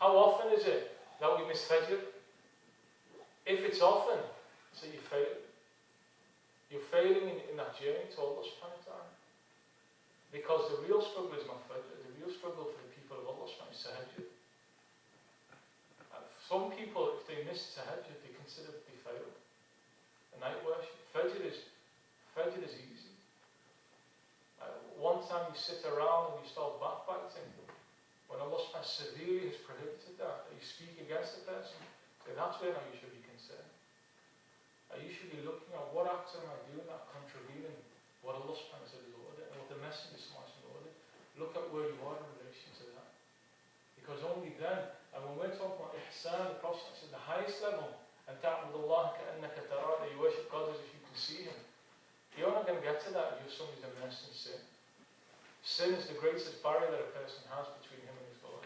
How often is it that we miss Fajr? If it's often, so you fail. You're failing in that journey to Allah subhanahu wa ta'ala. Because the real struggle is not Fajr. The real struggle for the people of Allah subhanahu wa ta'ala is Tahajjud. And some people, if they miss Tahajjud, they consider that they failed. The night worship. Fajr is easy. One time you sit around and you start backbiting. When Allah subhanahu wa ta'ala severely has prohibited that you speak against the person, so that's where now you should be concerned. You should be looking at what acts am I doing that contravening what Allah subhanahu wa ta'ala has ordered and what the Messenger has ordered. Look at where you are in relation to that. Because only then, and when we're talking about ihsan, the Prophet said the highest level, and ta'budullah ka'annaka tarahu, that you worship God as if you can see Him. You're not going to get to that if you're somebody's immersed in sin. Sin is the greatest barrier that a person has between him and his God.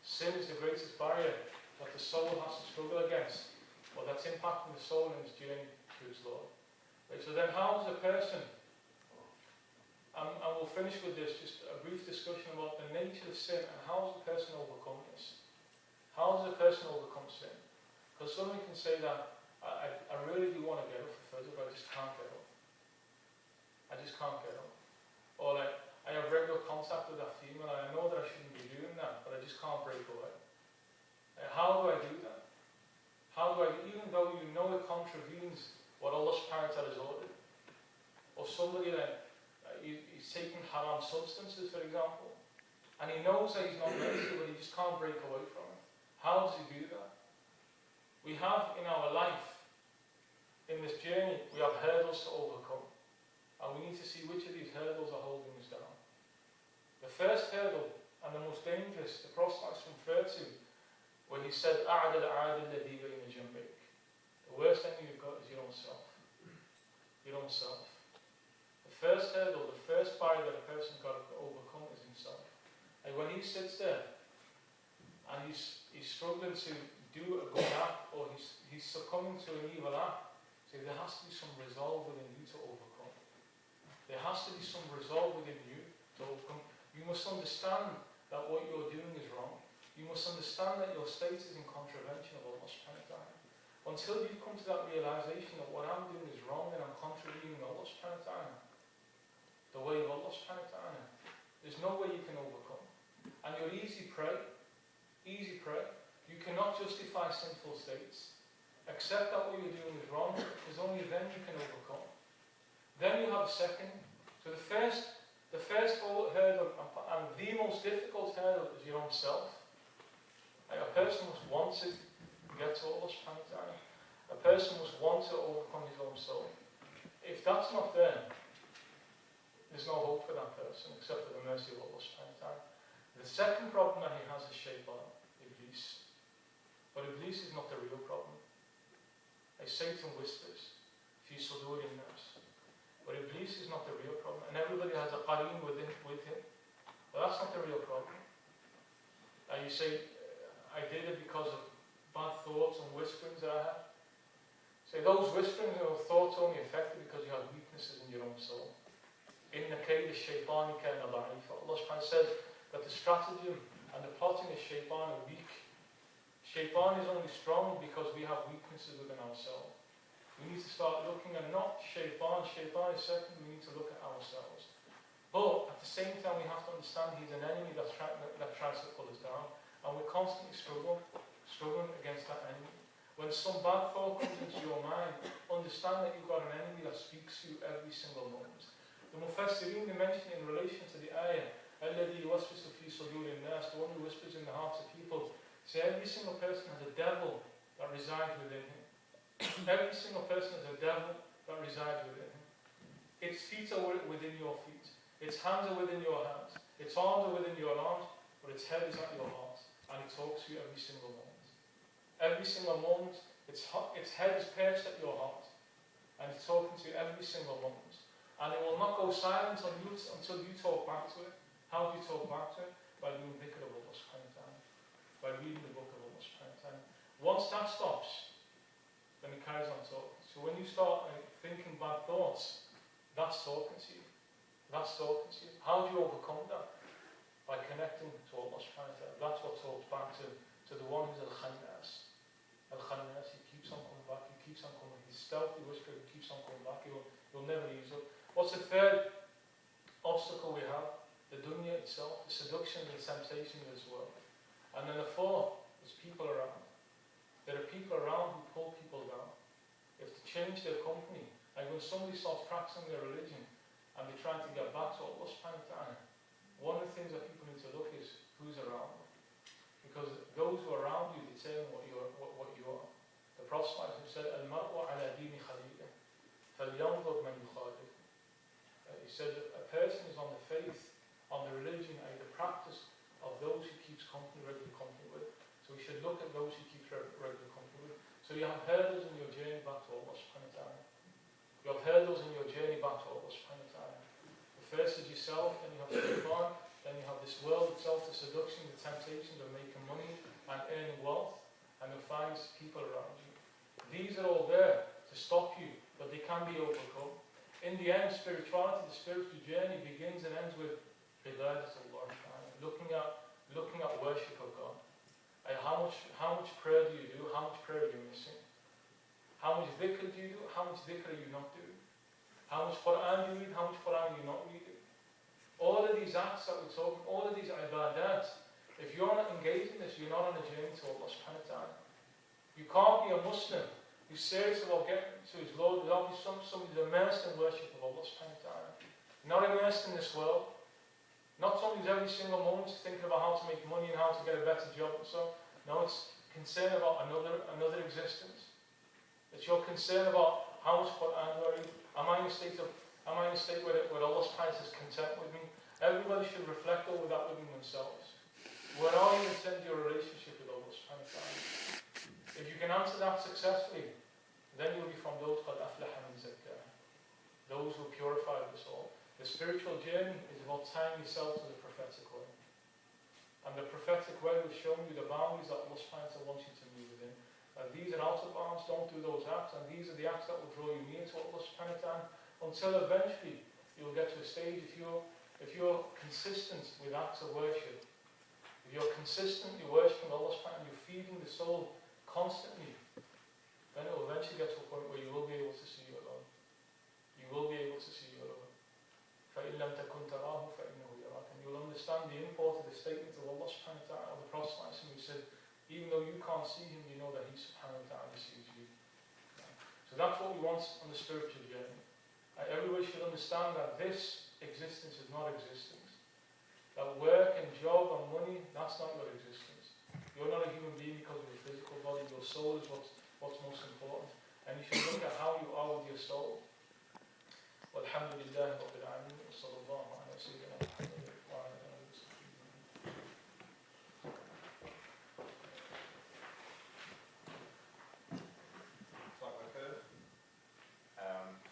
Sin is the greatest barrier that the soul has to struggle against, or that's impacting the soul in its journey to its Lord. Right, so then how does a person, and we'll finish with this, just a brief discussion about the nature of sin and how does a person overcome this? How does a person overcome sin? Because somebody can say that, I really do want to get up for Fajr, but I just can't get up. I just can't get up. Or like, I have regular contact with that female, and I know that I shouldn't be doing that, but I just can't break away. How do I do that? How do I, even though you know it contravenes what Allah subhanahu wa ta'ala has ordered, or somebody that he's taking haram substances, for example, and he knows that he's not ready to, but he just can't break away from it. How does he do that? We have in our life, in this journey, we have hurdles to overcome. And we need to see which of these hurdles are holding us down. The first hurdle, and the most dangerous, the Prophet referred to, when he said, the worst enemy you've got is your own self. Your own self. The first hurdle, the first barrier that a person's got to overcome is himself. And when he sits there, and he's struggling to do a good act, or he's succumbing to an evil act, so there has to be some resolve within you to overcome. There has to be some resolve within you to overcome. You must understand that what you're doing is wrong. You must understand that your state is in contravention of Allah subhanahu wa ta'ala. Until you come to that realization that what I'm doing is wrong and I'm contravening Allah subhanahu wa ta'ala, the way of Allah subhanahu wa ta'ala, there's no way you can overcome. And you're easy prey. Easy prey. You cannot justify sinful states. Accept that what you're doing is wrong, because only then you can overcome. Then you have a second. So the first hurdle, and the most difficult hurdle, is your own self. A person must want to get to Allah subhanahu wa ta'ala. A person must want to overcome his own soul. If that's not there, there's no hope for that person except for the mercy of Allah subhanahu wa ta'ala. The second problem that he has is Shaytan, Iblis. But Iblis is not the real problem. As Satan whispers, fi sudurin nas. But Iblis is not the real problem. And everybody has a qareen with him. But that's not the real problem. You say, I did it because of bad thoughts and whisperings that I had. Say, those whisperings and thoughts only affected because you have weaknesses in your own soul. Inna kayda shaytani kana da'if. Allah subhanahu wa ta'ala says that the stratagem and the plotting of shaytan are weak. Shaytan is only strong because we have weaknesses within ourselves. We need to start looking at not Shaytan. Shaytan is second, we need to look at ourselves. But at the same time, we have to understand he's an enemy that tries to pull us down. And we're constantly struggling against that enemy. When some bad thought comes into your mind, understand that you've got an enemy that speaks to you every single moment. The Mufassirin, they mention in relation to the ayah, الَّذِي يُوَسْوِسُ فِي صُدُورِ النَّاسِ, the one who whispers in the hearts of people. Say, every single person has a devil that resides within him. Every single person is a devil that resides within him. Its feet are within your feet. Its hands are within your hands. Its arms are within your arms. But its head is at your heart. And it talks to you every single moment. Every single moment, its head is perched at your heart. And it's talking to you every single moment. And it will not go silent until you talk back to it. How do you talk back to it? By doing dhikr of Allah subhanahu wa ta'ala. By reading the book of Allah subhanahu wa ta'ala. Once that stops, then it carries on talking. So when you start thinking bad thoughts, that's talking to you. That's talking to you. How do you overcome that? by connecting to Allah subhanahu wa ta'ala. That's what talks back to the one who's al-Khannas. Al-Khannas, he keeps on coming back, he keeps on coming. He's stealthy whisper, he keeps on coming back, he'll never ease up. What's the third obstacle we have? The dunya itself, the seduction and temptation of this world. And then the fourth is people around. There are people around who pull people down. If they change their company, like when somebody starts practicing their religion and they're trying to get back to Allah subhanahu wa ta'ala, one of the things that people need to look is who's around them. Because those who are around you determine what you are. The Prophet said, Al-mar'u ala dini khalilih, falyanzur man yukhalif. He said that a person is on the faith, on the religion, and the practice of those who keeps regular company with. So we should look at those who keep regular company with. So you have hurdles in your journey back to Allah subhanahu wa ta'ala. You have hurdles in your journey back to Allah subhanahu wa ta'ala. The first is yourself, then you have shaitan, then you have this world itself, the seduction, the temptations of making money and earning wealth, and you'll find people around you. These are all there to stop you, but they can be overcome. In the end, spirituality, the spiritual journey begins and ends with ibadatullah, looking at worship of God. How much prayer do you do? How much prayer are you missing? How much dhikr do you do? How much dhikr are you not doing? How much Quran do you read? How much Quran are you not reading? All of these acts that we're talking, all of these ibadat, if you're not engaged in this, you're not on a journey to Allah subhanahu wa ta'ala. You can't be a Muslim who's serious about getting to his Lord without somebody who's immersed in worship of Allah subhanahu wa ta'ala. Not immersed in this world. Not somebody who's every single moment thinking about how to make money and how to get a better job and so. No, it's concern about another existence. It's your concern about how much Quran do I read? Am I in a state where Allah subhanahu wa ta'ala is content with me? Everybody should reflect over that within themselves. Where are you in terms of your relationship with Allah subhanahu wa ta'ala? If you can answer that successfully, then you'll be from those قَدْ أَفْلَحَ مِنْ زَكَّاهَا, those who purify the soul. The spiritual journey is about tying yourself to the prophetic way. And the prophetic way will show you the boundaries that Allah subhanahu wa ta'ala wants you to move within. And these are out of bounds, don't do those acts, and these are the acts that will draw you near to Allah subhanahu wa ta'ala, until eventually you'll get to a stage, if you're consistent with acts of worship, if you're consistently worshipping Allah subhanahu wa ta'ala, you're feeding the soul constantly, then it will eventually get to a point where you will be able to see your Lord. You will be able to see your Lord. فَإِن لَمْ تَكُنْ تَرَاهُ فَإِنَّهُ يَرَاكَ. And you'll understand the import of the statement of Allah subhanahu wa ta'ala, of the Prophet who said, even though you can't see him, you know that he subhanahu wa ta'ala sees you. So that's what we want on the spiritual journey. Everybody should understand that this existence is not existence. That work and job and money, that's not your existence. You're not a human being because of your physical body. Your soul is what's most important. And you should look at how you are with your soul. Walhamdulillahi Rabbil Alameen. Wa sallallahu ala sayyidina Muhammad wa ala alihi wa sahbihi.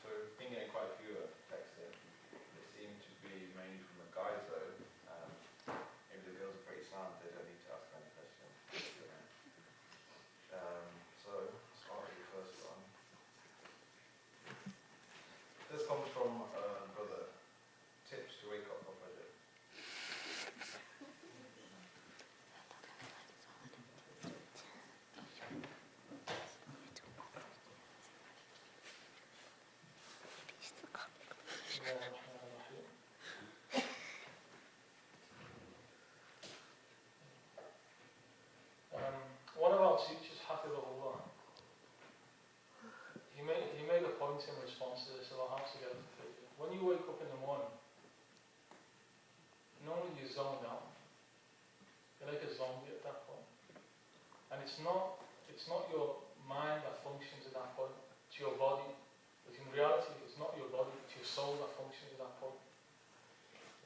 So been getting quite a few texts in. They seem to be mainly from the guys though. Maybe the girls are pretty slant, they don't need to ask any questions. So start with the first one. This comes from brother. Tips to wake up for Fajr. One of our teachers, Hafidhullah, he made a point in response to this about how to get up to Fajr. When you wake up in the morning, normally you zone out. You're like a zombie at that point. And it's not your mind that functions at that point, it's your body. But in reality, it's not your body, it's your soul that functions at that point.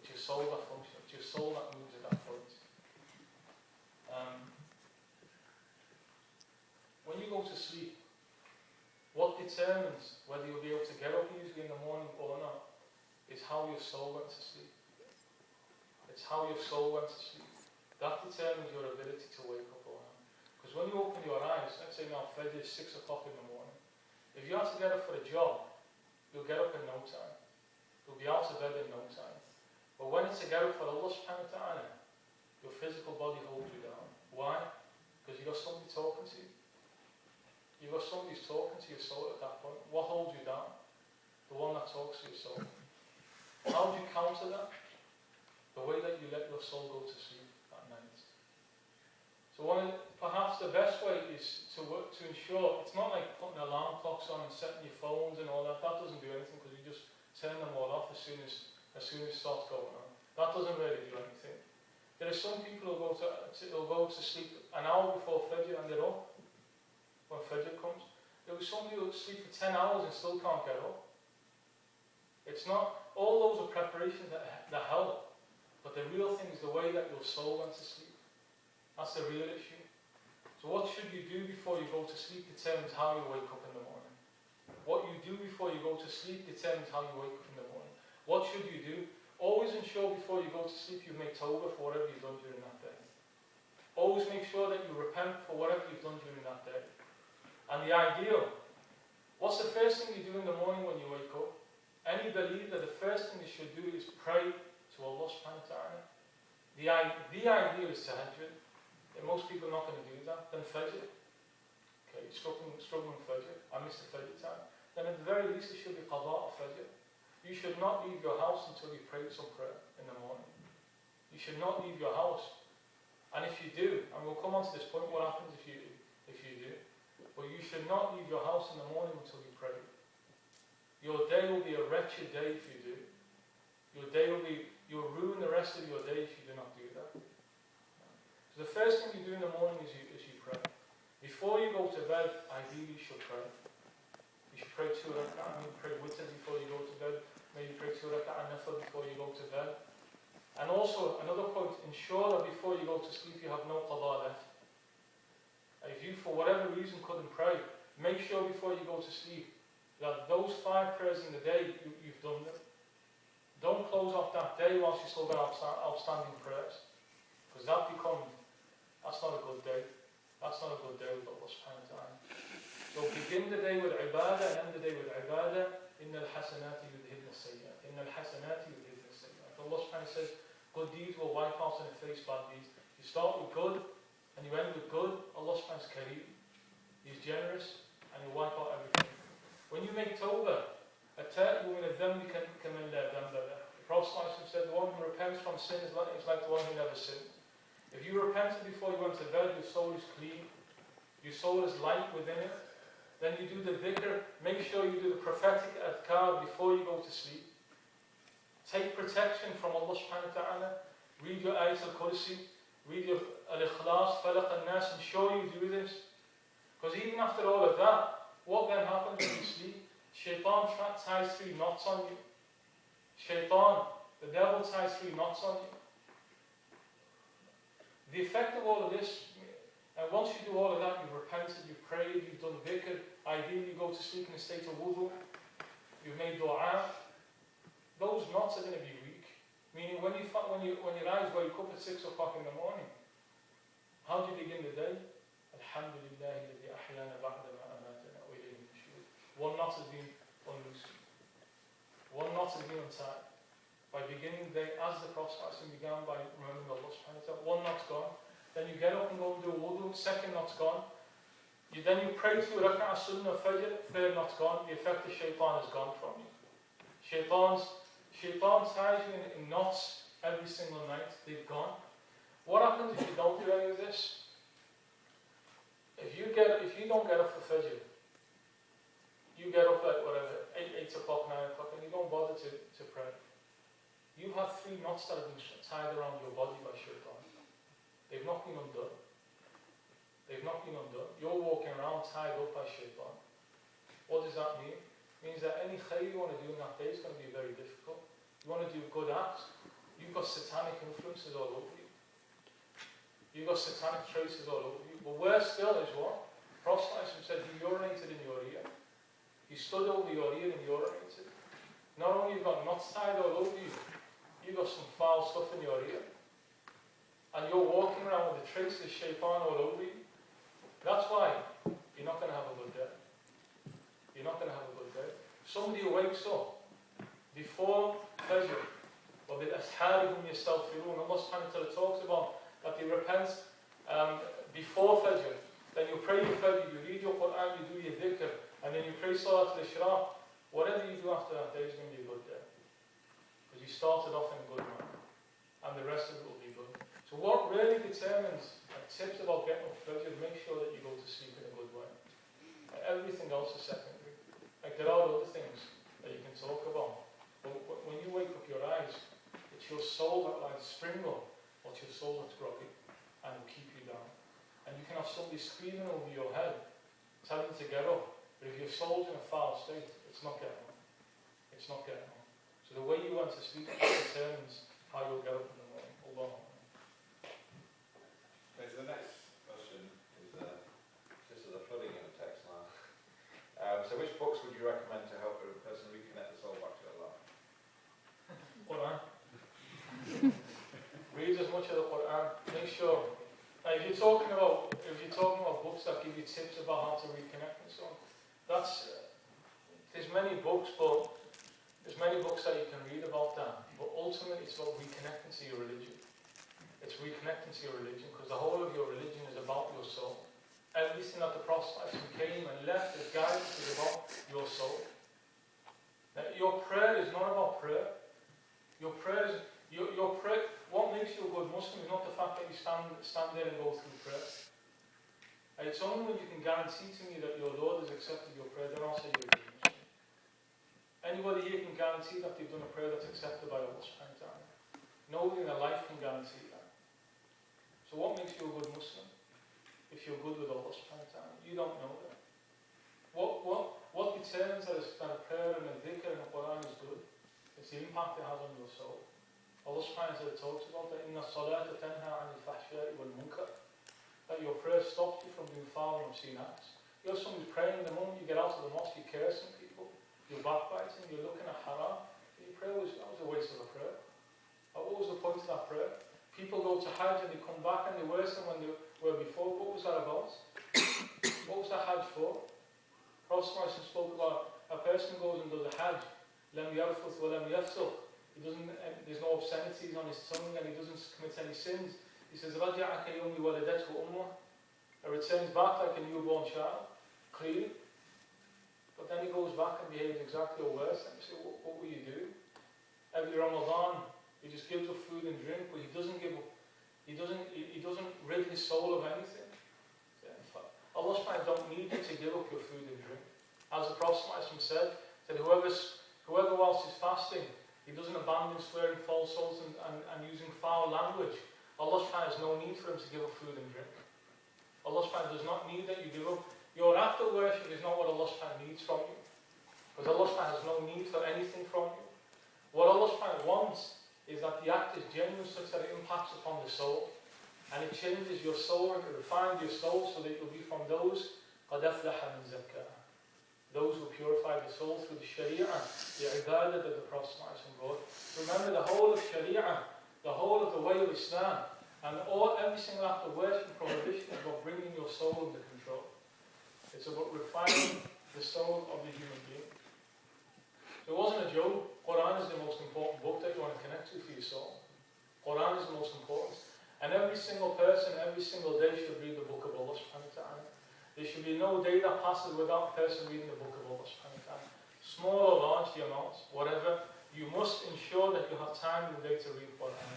It's your soul that functions, it's your soul that moves at that point. When you go to sleep, what determines whether you'll be able to get up easily in the morning or not is how your soul went to sleep. It's how your soul went to sleep. That determines your ability to wake up or not. Because when you open your eyes, let's say now Fajr is 6 o'clock in the morning. If you have to get up for a job, you'll get up in no time. You'll be out of bed in no time. But when it's to get up for Allah subhanahu wa ta'ala, your soul at that point? What holds you down? The one that talks to your soul. How do you counter that? The way that you let your soul go to sleep at night. So perhaps the best way is to ensure, it's not like putting alarm clocks on and setting your phones and all that. That doesn't do anything because you just turn them all off as soon as it starts going on. That doesn't really do anything. There are some people who go to sleep an hour before Fajr and they're up when Fajr comes. There was somebody who sleep for 10 hours and still can't get up. It's not, all those are preparations that help, but the real thing is the way that your soul went to sleep. That's the real issue. So what should you do before you go to sleep determines how you wake up in the morning. What you do before you go to sleep determines how you wake up in the morning. What should you do? Always ensure before you go to sleep you make tawbah for whatever you've done during that day. Always make sure that you repent for whatever you've done during that day. And the ideal, what's the first thing you do in the morning when you wake up? Any believer, the first thing they should do is pray to Allah subhanahu wa ta'ala. The ideal is tahajjud. Most people are not going to do that. Then Fajr. Okay, struggling Fajr. I missed the Fajr time. Then at the very least it should be qada of Fajr. You should not leave your house until you pray some prayer in the morning. You should not leave your house. And if you do, and we'll come on to this point, what happens if you do? But you should not leave your house in the morning until you pray. Your day will be a wretched day if you do. You'll ruin the rest of your day if you do not do that. So the first thing you do in the morning is you pray. Before you go to bed, ideally you should pray. You should pray 2 rak'ah, pray witr before you go to bed. Maybe pray 2 rak'ah nafil before you go to bed. And also, another point, ensure that before you go to sleep you have no qada left. If you, for whatever reason, couldn't pray, make sure before you go to sleep that those 5 prayers in the day, you've done them. Don't close off that day whilst you still got outstanding prayers. Because that's not a good day. That's not a good day with Allah subhanahu wa ta'ala. So begin the day with ibadah and end the day with ibadah. Inna al-hasanati yudhibna as-sayyi'at. Inna al-hasanati yudhibna as-sayyi'at. Allah subhanahu wa ta'ala says, good deeds will wipe out and efface bad deeds. You start with good and you end with good. Allah subhanahu wa ta'ala is kareem. He's generous and he'll wipe out everything. When you make tawbah, the Prophet said, the one who repents from sin is like the one who never sinned. If you repented before you went to bed, your soul is clean, your soul is light within it. Then you do the dhikr, make sure you do the prophetic adhkar before you go to sleep. Take protection from Allah subhanahu wa ta'ala. Read your ayat al-Kursi, read your al-Ikhlas, Falaq al-Nass, ensure you do this. Because even after all of that, what then happens when you sleep? Shaitan ties 3 knots on you. Shaitan, the devil ties 3 knots on you. The effect of all of this, and once you do all of that, you've repented, you've prayed, you've done dhikr, ideally you go to sleep in a state of wudu, you've made dua, those knots are going to be weak. Meaning when your eyes wake up at 6 o'clock in the morning, how do you begin the day? Alhamdulillah alladhi ahyana ba'da ma amatana wa ilayhi nushur. One knot has been unloosed. One knot has been untied. By beginning the day, as the Prophet began by remembering Allah subhanahu wa ta'ala, one knot's gone. Then you get up and go and do wudu, second knot's gone. Then you pray 2 rak'ah sunnah fajr, third knot's gone. The effect of shaitan is gone from you. Shaitan ties you in knots every single night. They've gone. What happens if you don't do any of this? If you don't get up for fajr, you get up at whatever, 8 o'clock, 9 o'clock, and you don't bother to pray. You have 3 knots that have been tied around your body by shaitan. They've not been undone. You're walking around tied up by shaitan. What does that mean? It means that any khayr you want to do in that day is going to be very difficult. You want to do good acts, you've got satanic influences all over you. You've got satanic traces all over you. But worse still is what? Prophet said he urinated in your ear. He stood over your ear and urinated. Not only you've got knots tied all over you, you've got some foul stuff in your ear. And you're walking around with the traces of shaitan all over you. That's why you're not going to have a good day. You're not going to have a good day. Somebody who wakes up before Fajr, or بِالْأَسْحَارِهُمْ يَسْتَغْفِرُونَ, Allah subhanahu wa ta'ala talks about that they repent before Fajr. Then you pray your Fajr, you read your Quran, you do your dhikr, And then you pray Salat al-Ishraq, whatever you do after that day is going to be a good day. Because you started off in a good manner. And the rest of it will be good. So what really determines, like, tips about getting up Fajr, make sure that you go to sleep in a good way. Everything else is secondary. Like, there are other things that you can talk about. But when you wake up your eyes, it's your soul that lies springle, or it's your soul that's groggy, and will keep you down. And you can have somebody screaming over your head, telling you to get up, but if your soul's in a foul state, it's not getting on. It's not getting on. So the way you want to sleep determines how you'll get up in the morning. Hold on. Okay, so the next question is just as a flooding in the text now. So which books would you recommend to help a person reconnect the soul back to Allah? Quran. Read as much of the Quran. Make sure. If you're talking about books that give you tips about how to reconnect and so on, there's many books, but there's many books that you can read about that. But ultimately, it's about reconnecting to your religion. It's reconnecting to your religion, because the whole of your religion is about your soul. Everything that the Prophet came and left as guidance is about your soul. Now, your prayer is not about prayer. Your prayer is your prayer. What makes you a good Muslim is not the fact that you stand there and go through prayer. And it's only when you can guarantee to me that your Lord has accepted your prayer, then I'll say you're a good Muslim. Anybody here can guarantee that they've done a prayer that's accepted by Allah subhanahu wa ta'ala. Nobody in their life can guarantee that. So what makes you a good Muslim? If you're good with Allah subhanahu wa ta'ala, you don't know that. What determines that a prayer and a dhikr and a Quran is good? It's the impact it has on your soul. Allah subhanahu wa ta'ala talks about that. Inna salata tanha anil fahsha'i wal munkar. That your prayer stops you from doing foul and obscene acts. You're somebody praying, the moment you get out of the mosque, you're cursing people, you're backbiting, you're looking at haram. Your prayer that was a waste of a prayer. What was the point of that prayer? People go to Hajj and they come back and they're worse than when they were before. What was that about? What was that Hajj for? Prophet spoke about a person goes and does a Hajj, lam yarfuth wa lam yafsuq. There's no obscenities on his tongue and he doesn't commit any sins. He says, رَجَعَكَ يَوْمِ وَلَدَتْهُ أُمُّهُ. It returns back like a newborn child, clean. But then he goes back and behaves exactly or worse. And you say, what will you do? Every Ramadan, he just gives up food and drink, but he doesn't rid his soul of anything. Allah subhanahu don't need you to give up your food and drink. As the Prophet said, that whoever whilst he's fasting, he doesn't abandon swearing false oaths and using foul language. Allah subhanahu has no need for him to give up food and drink. Allah subhanahu does not need that you give up. Your act of worship is not what Allah subhanahu needs from you. Because Allah subhanahu has no need for anything from you. What Allah subhanahu wants is that the act is genuine such that it impacts upon the soul. And it changes your soul and it refines your soul so that you'll be from those قَدْ أَفْلَحَ مِنْ زَكَّاهَا. Those who purify the soul through the Sharia, the ibadah that the Prophet brought. Remember, the whole of Sharia, the whole of the way of Islam, and every single act of worship and prohibition is about bringing your soul under control. It's about refining the soul of the human being. So it wasn't a joke. Quran is the most important book that you want to connect to for your soul. Quran is the most important. And every single person, every single day should read the book of Allah subhanahu wa ta'ala. There should be no day that passes without a person reading the book of Allah subhanahu wa ta'ala. Small or large the amounts, whatever, you must ensure that you have time in the day to read Quran.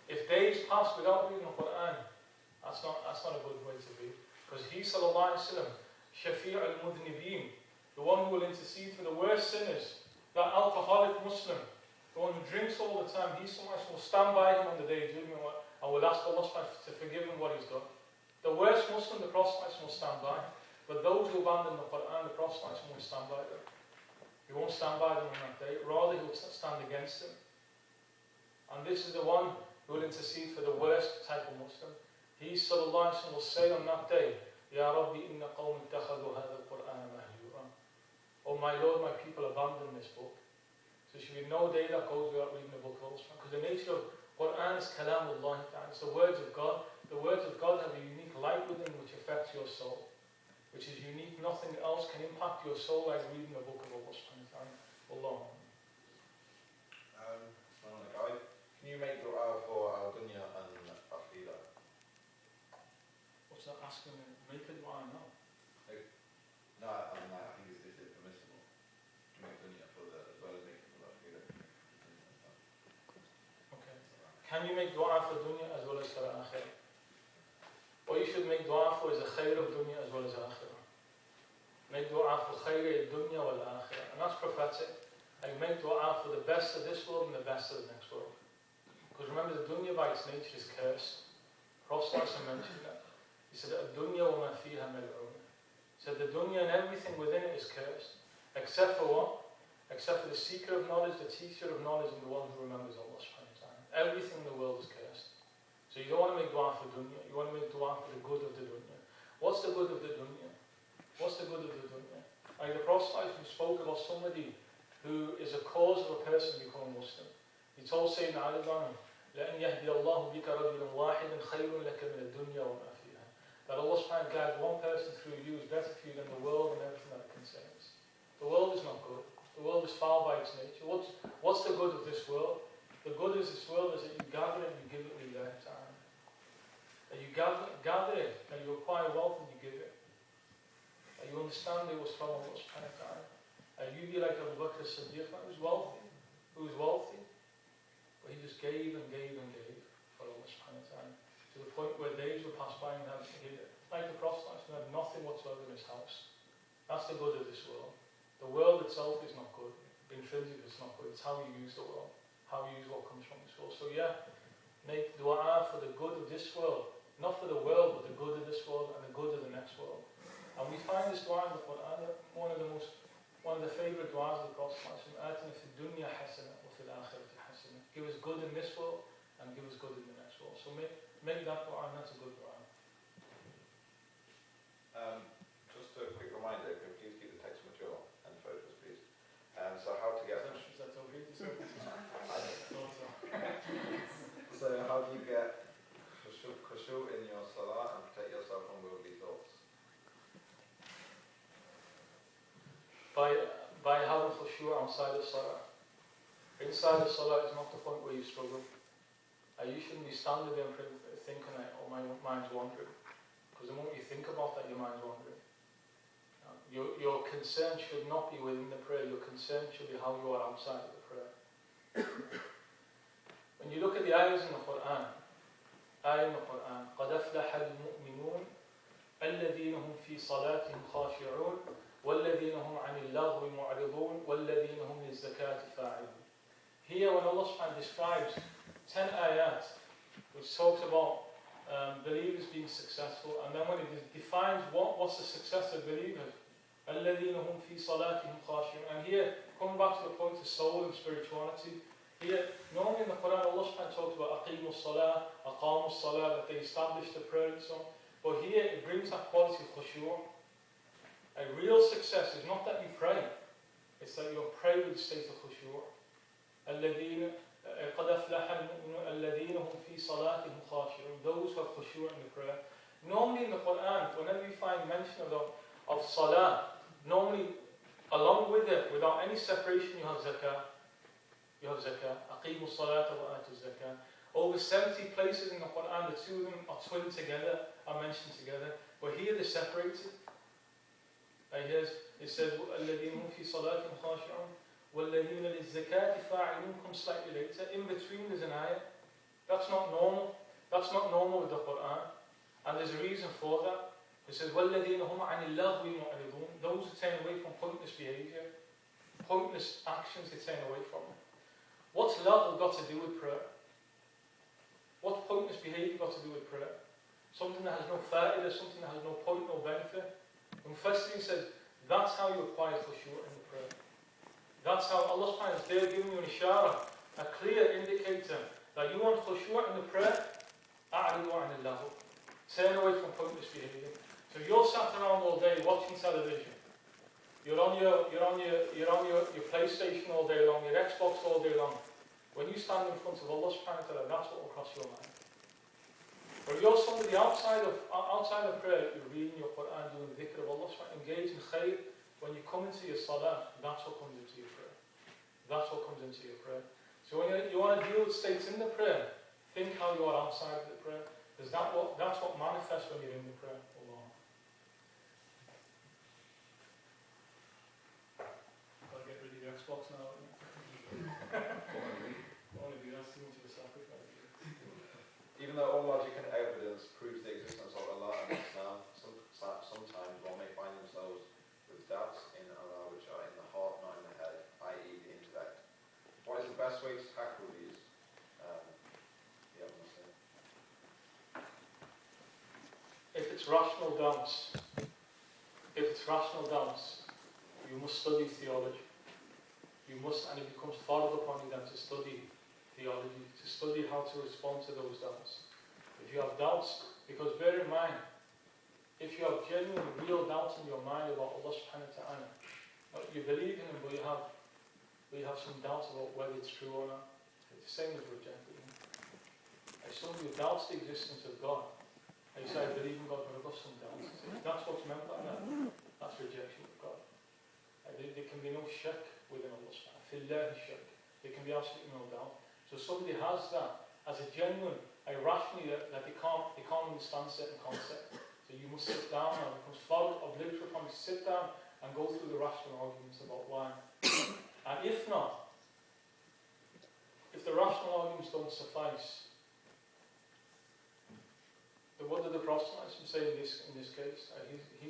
If days pass without reading the Quran, that's not a good way to be. Because he sallallahu alayhi wa sallam, Shafi' al-Mudhnibeen, the one who will intercede for the worst sinners, that alcoholic Muslim, the one who drinks all the time, he will stand by him on the day of judgment and will ask Allah to forgive him what he's done. The worst Muslim, the Prophet will stand by. But those who abandon the Quran, the Prophet won't stand by them. He won't stand by them on that day. Rather, he will stand against them. And this is the one who will intercede for the worst type of Muslim. He, sallallahu alayhi wa sallam, will say on that day, Ya Rabbi, inna qawmi ittakhadhu hadha al-Qur'ana mahjura. Oh my Lord, my people abandon this book. So there should be no day that goes without reading the book of Allah. Because the nature of Quran is kalamullah, it's the words of God. The words of God have a unique light within which affects your soul, which is unique. Nothing else can impact your soul like reading the book of Allah subhanahu wa ta'ala. Allah. Guide. Can you make dua for al-dunya and akhira? What's that asking? Make a dua? No. No, I think it's Can you make dua for dunya as well as for akhirah? What you should make dua for is a khair of dunya as well as akhirah. Make dua for khair of dunya wal akhirah. And that's prophetic. And you make dua for the best of this world and the best of the next world. Because remember, the dunya by its nature is cursed. Prophet mentioned that. He said, "Ad-dunya wa ma fiha mal'un." He said, the dunya and everything within it is cursed. Except for what? Except for the seeker of knowledge, the teacher of knowledge, and the one who remembers Allah subhanahu wa ta'ala. Everything in the world is cursed. So you don't want to make dua for dunya, you want to make dua for the good of the dunya. What's the good of the dunya? What's the good of the dunya? Like the Prophet who spoke about somebody who is a cause of a person becoming Muslim. He told Sayyidina Ali, لَأَنْ يَهْدِيَ اللَّهُ بِكَ رَجُلًا وَاحِدًا خَيْرٌ لَكَ مِنَ الدُّنْيَا وَمَا فِيهَا. That Allah subhanahu wa ta'ala guide one person through you is better for you than the world and everything that it contains. The world is not good. The world is foul by its nature. What's the good of this world? The good of this world is that you gather it and you give it with your time. That you gather it and you acquire wealth and you give it. That you understand it was from Allah subhanahu wa ta'ala. And you be like Abu Bakr as-Siddiq, who was wealthy. But he just gave and gave and gave for Allah subhanahu wa ta'ala. To the point where days would pass by and he had, like the Prophet, he had nothing whatsoever in his house. That's the good of this world. The world itself is not good. Intrinsically it's not good. It's how you use the world. How you use what comes from this world. So yeah, make dua for the good of this world. Not for the world, but the good of this world and the good of the next world. And we find this dua in the Quran, one of the favourite du'as of the Prophet, آتنا في الدنيا حسنة وفي الآخرة حسنة. Give us good in this world and give us good in the next world. So make that dua, and that's a good dua. Just a quick reminder, can you please keep the text mature and photos, please? So how to get... Is that okay? So how do you get khushu' in your salah and protect yourself from worldly thoughts? By having khushu' outside of salah. Inside of salah is not the point where you struggle. You shouldn't be standing there and thinking, oh, my mind's wandering. Because the moment you think about that, your mind's wandering. Your concern should not be within the prayer. Your concern should be how you are outside of the prayer. When you look at the ayahs in the Quran, قَدْ أَفْلَحَ الْمُؤْمِنُونَ الَّذِينَ هُمْ فِي صَلَاتِهِمْ خَاشِعُونَ وَالَّذِينَ هُمْ عَنِ اللَّغْوِ مُعْرِضُونَ وَالَّذِينَ هُمْ لِلزَّكَاةِ فَاعِلُونَ. Here, when Allah subhanahu describes 10 ayat, which talks about believers being successful, and then when it defines what's the success of believers, الَّذِينَ هُمْ فِي صَلَاتِهِمْ خَاشِعُونَ. And here, coming back to the point of soul and spirituality, here, normally in the Quran, Allah subhanahu talks about أَقِيمُوا الصَّلَاةِ, أَقَامُوا الصَّلَاةِ, that they established the prayer and so on. But here, it brings that quality of khushu'. A real success is not that you pray, it's that you pray with the state of khushu'. الَّذِينَ قَدْ أَفْلَحَ الْمُؤْمِنُونَ الَّذِينَ هُمْ فِي صَلَاتِهِمْ خَاشِعُونَ. Those who have khushu' in the prayer. Normally in the Quran, whenever you find mention of salah, normally along with it, without any separation, you have zakah. You have zakah. أَقِيمُوا الصَّلَاةَ وَآتُوا الزَّكَاةَ. Over 70 places in the Quran, the two of them are twinned together, are mentioned together. But here they're separated. Like here it says, الَّذِينَ هُمْ فِي صَلَاتِهِمْ خَاشِعُونَ وَالَّذِينَ لِلزَّكَاةِ فَاعِلُونَ comes slightly later. In between there's an ayah. That's not normal. That's not normal with the Quran. And there's a reason for that. It says, وَالَّذِينَ هُمْ عَنِ اللَّغْوِ مُعْرِضُونَ. Those who turn away from pointless behaviour, pointless actions they turn away from. What's love got to do with prayer? What's pointless behaviour got to do with prayer? Something that has no fa'idah, something that has no point, no benefit. And firstly he says, that's how you acquire khushu' in the prayer. That's how Allah subhanahu wa ta'ala is there giving you an ishara, a clear indicator that you want khushu' in the prayer. أَعْرِضُ عَنِ اللَّهُ. Turn away from pointless behaviour. So if you're sat around all day watching television, you're on your PlayStation all day long, your Xbox all day long. When you stand in front of Allah subhanahu wa ta'ala, that's what will cross your mind. But if you're somebody outside of prayer, you're reading your Quran, doing the dhikr of Allah subhanahu wa ta'ala, engage in khair, when you come into your salah, that's what comes into your prayer. That's what comes into your prayer. So when you want to deal with states in the prayer, think how you are outside of the prayer. Because that's what manifests when you're in the prayer. Allah. I'll get rid of your Xbox now. Only be that's too much of a sacrifice. Even though all logic and evidence proves the existence of Allah and Islam, sometimes one may find themselves with doubts in Allah which are in the heart, not in the head, i.e. the intellect. What is the best way to tackle these? If it's rational doubts, you must study theology. You must, and it becomes fard upon you then to study theology, to study how to respond to those doubts. If you have doubts, because bear in mind, if you have genuine, real doubts in your mind about Allah subhanahu wa ta'ala, you believe in Him, but you have some doubts about whether it's true or not. It's the same as rejecting Him. If somebody who doubts the existence of God, and you say, I believe in God, but I've got some doubts. If that's what's meant by that, that's rejection of God. There can be no shirk within Allah subhanahu wa ta'ala. There can be absolutely no doubt. So somebody has that as a genuine, irrationally, that they can't understand certain concepts. So you must sit down, and it becomes far obligatory upon you to sit down and go through the rational arguments about why. And if not, if the rational arguments don't suffice, then what did the Prophet say in this case? He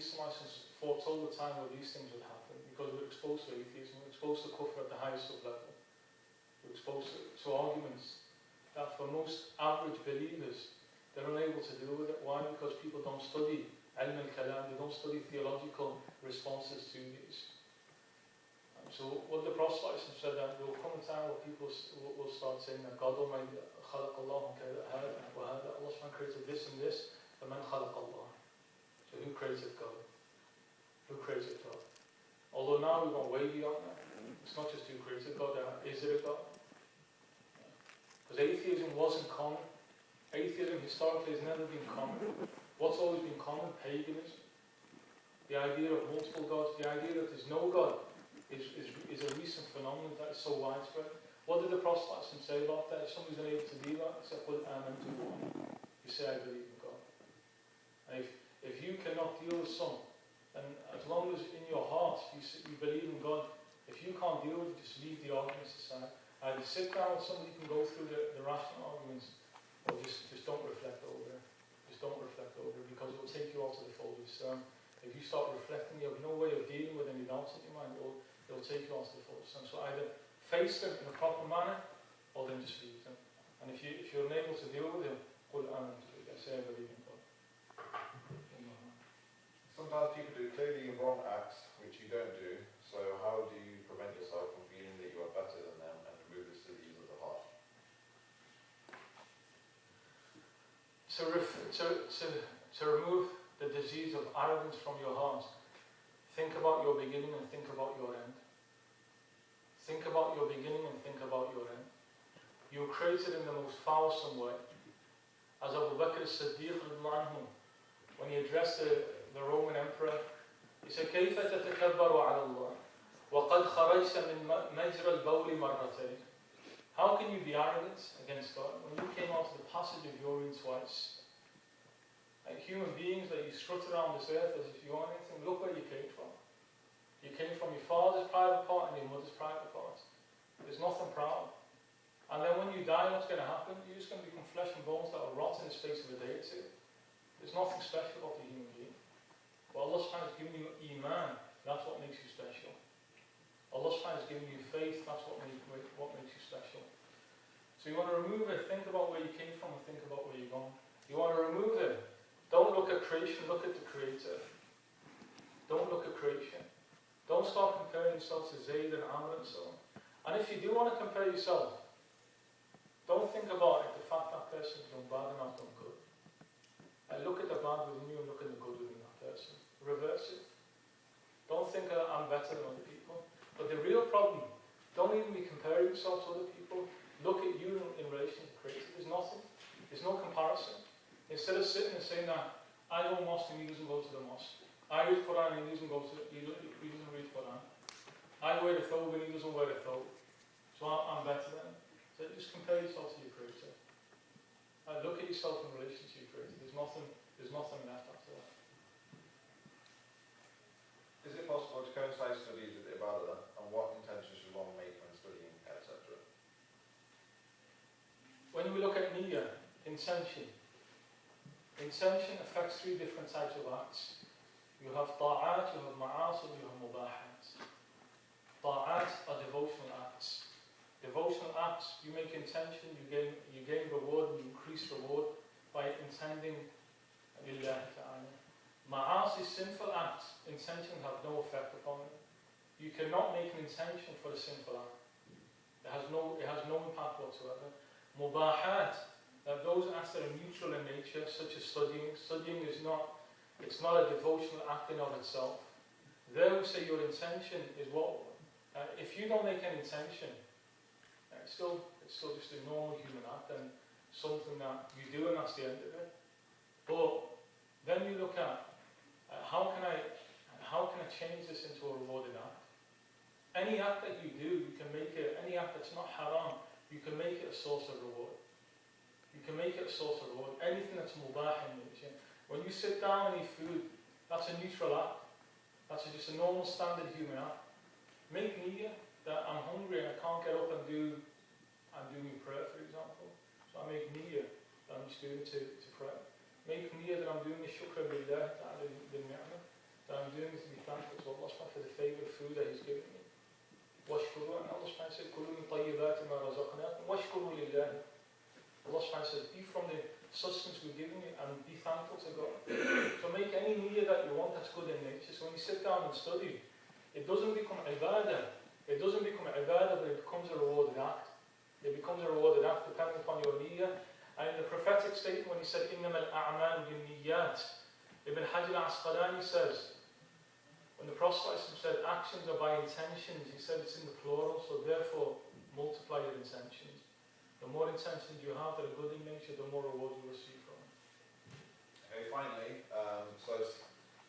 foretold the time where these things would happen, because we're exposed to atheism, we're exposed to kufr at the highest of level. We're exposed to arguments that for most average believers, they're unable to deal with it. Why? Because people don't study ilm al-kalam, they don't study theological responses to these. So what the Prophet said, that there will come a time where people will start saying that God Almighty, خلق الله وهذا, Allah subhanahu created this and this, فمن خلق الله. So who created God? Who created God? Although now we've gone way beyond that. It's not just who created God, is there a God? Because atheism wasn't common. Atheism historically has never been common. What's always been common? Paganism. The idea of multiple gods, the idea that there's no God is a recent phenomenon that is so widespread. What did the Prophet say about that? If somebody's unable to do that, he said, "Qul amantu billah." You say, I believe in God. And if you cannot deal with some, and as long as in your heart you believe in God, if you can't deal with it, just leave the arguments aside. And sit down with somebody who can go through the rational arguments, or just don't reflect over it. Just don't reflect over it, because it will take you out of the fold of Islam. If you start reflecting, you have no way of dealing with any doubts in your mind, it will take you out of the fold of Islam. So either face them in a proper manner, or then just leave them. And if you're unable to deal with them, قُلْ آمَنْتُ بِاللَّهِ, say I believe in God. Sometimes people do clearly wrong acts which you don't do, so how do you prevent yourself from feeling that you are better than them and remove this disease of the heart? To remove the disease of arrogance from your heart, think about your beginning and think about your end. Think about your beginning and think about your end. You were created in the most foulsome way. As Abu Bakr as-Siddiq, when he addressed the Roman emperor, he said, كيف تتكبر على الله وقد خرجت من مجرى البول مرتين. How can you be arrogant against God when you came out of the passage of urine twice? Like human beings, that you strut around this earth as if you are anything. Look where you came from. You came from your father's private part and your mother's private part. There's nothing proud. And then when you die, what's going to happen? You're just going to become flesh and bones that will rot in the space of a day or two. There's nothing special about the human being. But Allah subhanahu wa ta'ala has given you iman. That's what makes you special. Allah subhanahu wa ta'ala has given you faith. That's what makes you special. So you want to remove it. Think about where you came from and think about where you're going. You want to remove it. Don't look at creation. Look at the Creator. Don't look at creation. Don't start comparing yourself to Zayd and Amr and so on. And if you do want to compare yourself, don't think about it, the fact that person's done bad and I've done good. And look at the bad within you and look at the good within that person. Reverse it. Don't think that I'm better than other people. But the real problem, don't even be comparing yourself to other people. Look at you in relation to Creator. There's nothing. There's no comparison. Instead of sitting and saying that I go to mosque and he doesn't go to the mosque. I read Quran and he doesn't read Quran. I wear a thobe and he doesn't wear a thobe. So I'm better than him. So just compare yourself to your Creator. Look at yourself in relation to your Creator. There's nothing left after that. Is it possible to coincide studies with Ibadah, and what intentions should one make when studying, etc.? When we look at niyyah, in Intention. Intention affects three different types of acts. You have ta'at, you have ma'as, and you have mubahat. Ta'at are devotional acts. Devotional acts, you make intention, you gain reward, and you increase reward by intending lillahi ta'ala. Ma'as is sinful acts. Intention have no effect upon it. You cannot make an intention for a sinful act. It has no impact whatsoever. Mubahat, those acts that are neutral in nature, such as studying. Studying is not a devotional act in of itself. There we say your intention is what. If you don't make an intention, it's still just a normal human act and something that you do, and that's the end of it. But then you look at how can I change this into a rewarded act? Any act that you do, you can make it. Any act that's not haram, you can make it a source of reward. You can make it a source of reward. Anything that's mubah in nature. When you sit down and eat food, that's a neutral act. That's just a normal standard human act. Make niyyah that I'm hungry and I can't get up and do my prayer, for example. So I make niyyah that I'm just doing to pray. Make niyyah that I'm doing the shukr billah, that I'm doing this to be thankful to Allah for the favourite food that He's given me. Washkuru, and Allah says, Kulu min tayyibati ma razaqnakum, washkuru lillahi. Allah says, be from the sustenance we've given you and be thankful to God. So make any niyyah that you want that's good in nature. So when you sit down and study, it doesn't become ibadah. It doesn't become ibadah, but it becomes a rewarded act. It becomes a rewarded act depending upon your niyyah. And in the prophetic statement, when he said, إِنَّمَا الْأَعْمَالُ بِالنِّيَّاتِ, Ibn Hajar al-Asqalani says, when the Prophet said actions are by intentions, he said it's in the plural, so therefore multiply your intentions. The more intentions you have that are good in nature, the more reward you receive from it. Okay, finally, so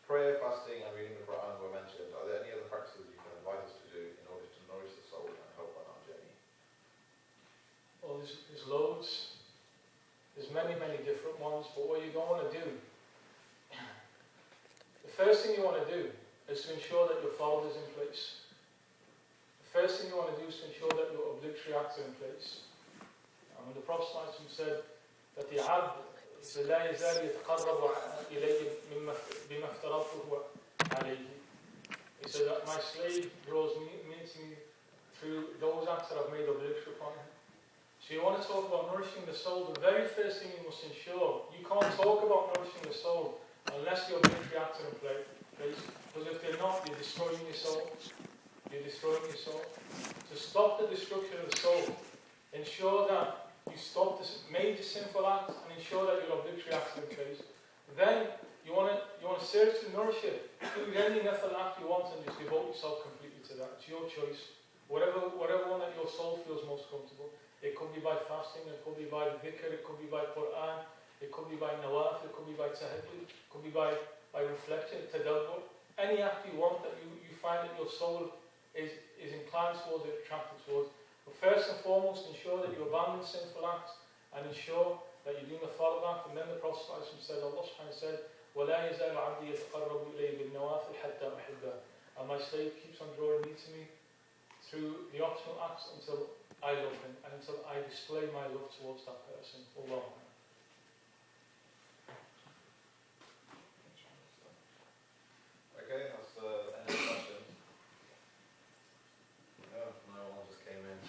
prayer, fasting, and reading the Quran were mentioned. Are there any other practices you can advise us to do in order to nourish the soul and help on our journey? Well, there's loads. There's many different ones, but what you don't want to do, the first thing you want to do is to ensure that your fard is in place. The first thing you want to do is to ensure that your obligatory acts are in place. And when the Prophet said that the abd لا يزال يتقرب إلي بما افترضته عليه. He said that my slave draws near to me through those acts that I've made obligatory upon him. So you want to talk about nourishing the soul, the very first thing you must ensure, you can't talk about nourishing the soul unless the obligatory acts are in place. Because if they're not, you're destroying your soul. You're destroying your soul. To stop the destruction of the soul, ensure that you stop this major sinful act and ensure that your obligatory acts are in place. Then you want to seriously nourish it. Do any nafil act you want and just devote yourself completely to that. It's your choice. Whatever one that your soul feels most comfortable. It could be by fasting, it could be by dhikr, it could be by Quran, it could be by nawaf, it could be by tahajjud, it could be by reflection, tadabbur. Any act you want that you find that your soul is inclined towards, attracted towards. But first and foremost, ensure that you abandon sinful acts and ensure that you're doing the fard act. And then the Prophet said, Allah subhanahu wa ta'ala said, وَلَا يَزَالُ عَبْدِي يَتَقَرَّبُ إِلَيْهِ بِالنَّوَافِلِ حَتَّى أُحِبَّهُ. And my slave keeps on drawing near to me through the optional acts until I love him and until I display my love towards that person. Allah. Okay, that's the end of the question. No one just came in.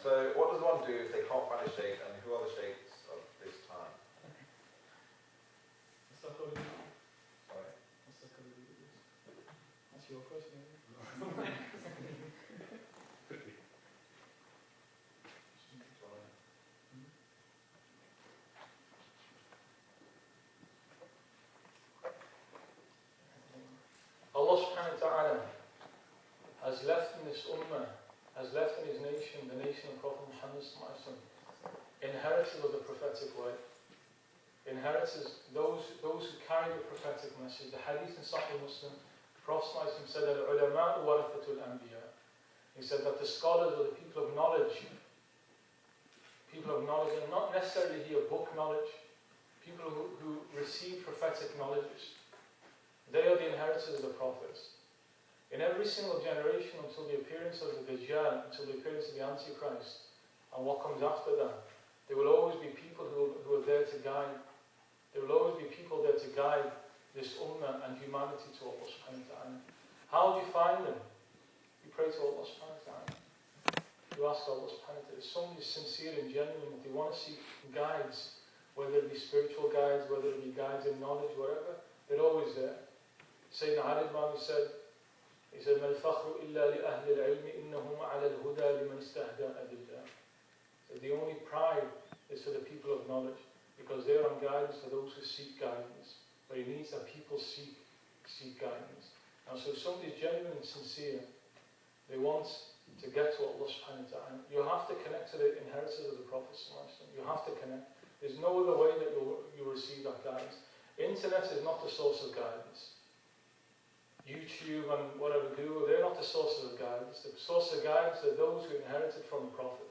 So, what does one do if they can't find a sheikh, and who are the sheikhs of this time? Sorry? That's your question, isn't it? Allah subhanahu wa ta'ala has left in this ummah, has left in his nation, the nation of Prophet Muhammad inheritors of the prophetic way. Inheritors, those who carry the prophetic message. The hadith in Sahih Muslim, Prophet said that al-ulama warathatul anbiya. He said that the scholars are the people of knowledge, and not necessarily here book knowledge, people who receive prophetic knowledge. They are the inheritors of the prophets. In every single generation until the appearance of the Dajjal, until the appearance of the Antichrist, and what comes after that. There will always be people who are there to guide. There will always be people there to guide this ummah and humanity to Allah subhanahu wa ta'ala. How do you find them? You pray to Allah subhanahu wa ta'ala. You ask Allah subhanahu wa ta'ala. If somebody is sincere and genuine, that they want to seek guides, whether it be spiritual guides, whether it be guides in knowledge, whatever, they're always there. Sayyidina Ali he said, مَا الْفَخْرُ إِلَّا لِأَهْلِ الْعِلْمِ إِنَّهُمْ عَلَى الْهُدَى لِمَنْ اسْتَهْدَاءَ بِاللَّهِ. So the only pride is for the people of knowledge, because they are on guidance for those who seek guidance. But he needs that people seek guidance. And so if somebody is genuine and sincere, they want to get to Allah subhanahu wa ta'ala. You have to connect to the inheritors of the Prophet sallallahu alaihi wasallam. You have to connect. There's no other way that you'll receive that guidance. Internet is not the source of guidance. YouTube and whatever, Google, they're not the sources of guidance. The source of guidance are those who inherited from the Prophet.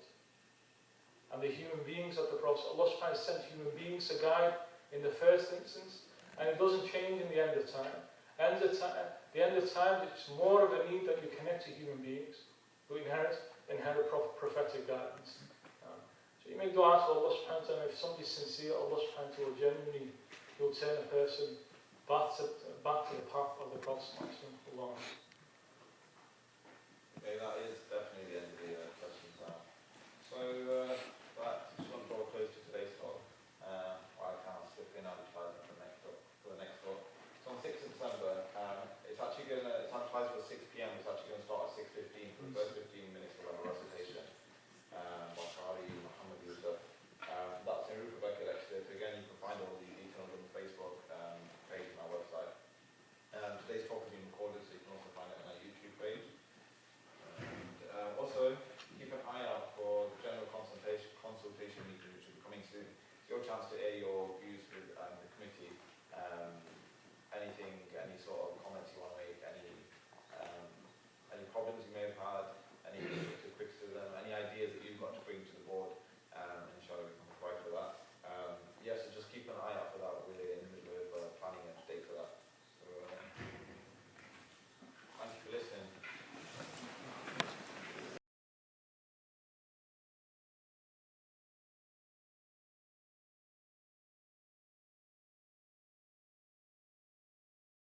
And the human beings of the Prophet. Allah subhanahu wa ta'ala sent human beings to guide in the first instance, and it doesn't change in the end of time. The end of time, it's more of a need that you connect to human beings who inherit prophetic guidance. So you make dua to Allah subhanahu wa ta'ala. If somebody's sincere, Allah subhanahu wa ta'ala genuinely will turn a person back to the path of the Prophet. Okay, that is definitely the end of the questions now. So